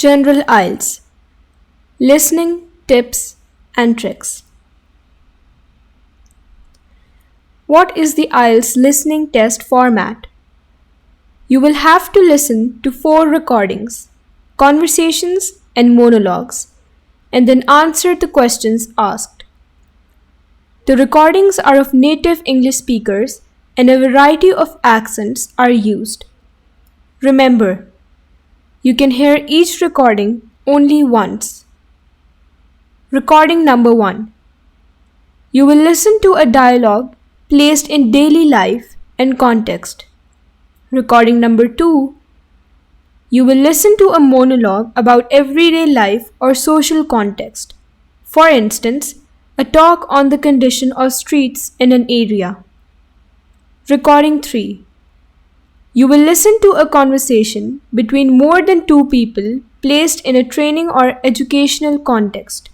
General Ielts. Listening, tips, and tricks. What is the Ielts listening test format? You will have to listen to 4 recordings, conversations, and monologues, and then answer the questions asked. The recordings are of native English speakers and a variety of accents are used. Remember, you can hear each recording only once. Recording number 1. You will listen to a dialogue placed in daily life and context. Recording number 2. You will listen to a monologue about everyday life or social context. For instance, a talk on the condition of streets in an area. Recording 3. You will listen to a conversation between more than 2 people placed in a training or educational context.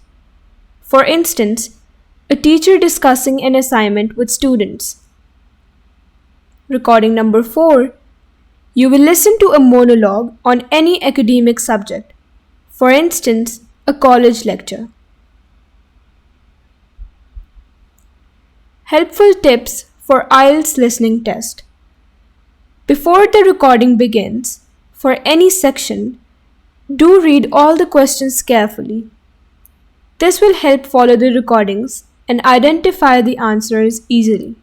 For instance, a teacher discussing an assignment with students. Recording number 4. You will listen to a monologue on any academic subject. For instance, a college lecture. Helpful tips for Ielts listening test. Before the recording begins, for any section, do read all the questions carefully. This will help follow the recordings and identify the answers easily.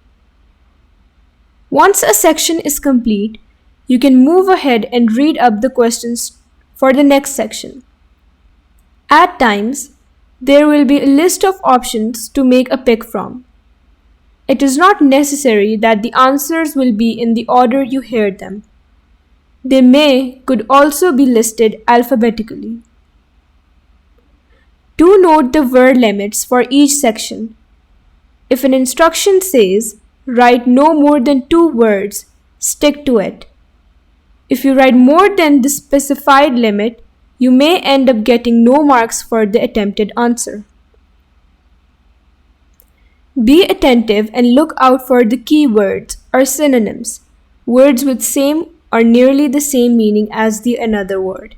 Once a section is complete, you can move ahead and read up the questions for the next section. At times, there will be a list of options to make a pick from. It is not necessary that the answers will be in the order you heard them. They could also be listed alphabetically. Do note the word limits for each section. If an instruction says, write no more than 2 words, stick to it. If you write more than the specified limit, you may end up getting no marks for the attempted answer. Be attentive and look out for the keywords or synonyms, words with same or nearly the same meaning as the another word.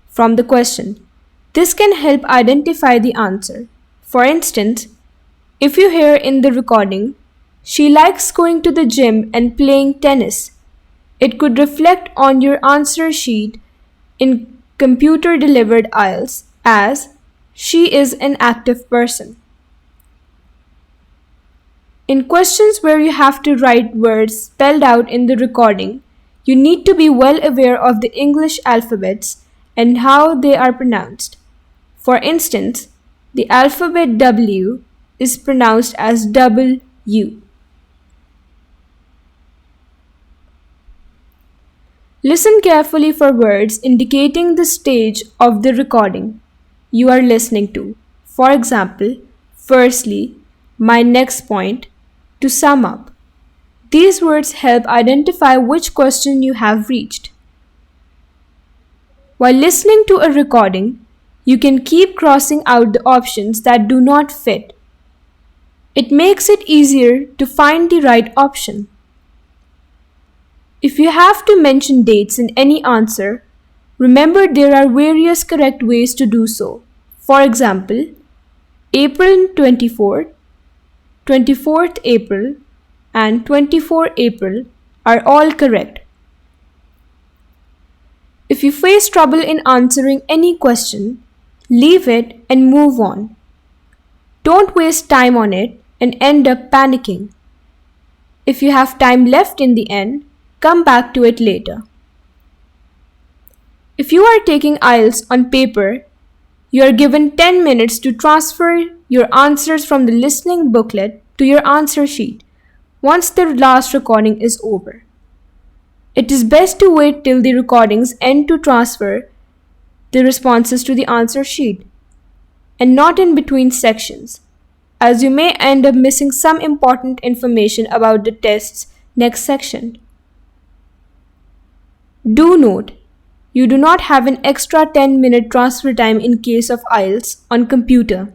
From the question, this can help identify the answer. For instance, if you hear in the recording, she likes going to the gym and playing tennis, it could reflect on your answer sheet in computer-delivered Ielts as she is an active person. In questions where you have to write words spelled out in the recording, you need to be well aware of the English alphabets and how they are pronounced. For instance, the alphabet W is pronounced as double U. Listen carefully for words indicating the stage of the recording you are listening to. For example, firstly, my next point, to sum up. These words help identify which question you have reached. While listening to a recording, you can keep crossing out the options that do not fit. It makes it easier to find the right option. If you have to mention dates in any answer, remember there are various correct ways to do so. For example, April 24th, 24th April, and 24 April are all correct. If you face trouble in answering any question, leave it and move on. Don't waste time on it and end up panicking. If you have time left in the end, come back to it later. If you are taking Ielts on paper, you are given 10 minutes to transfer your answers from the listening booklet to your answer sheet once the last recording is over. It is best to wait till the recordings end to transfer the responses to the answer sheet, and not in between sections, as you may end up missing some important information about the test's next section. Do note, you do not have an extra 10-minute transfer time in case of Ielts on computer.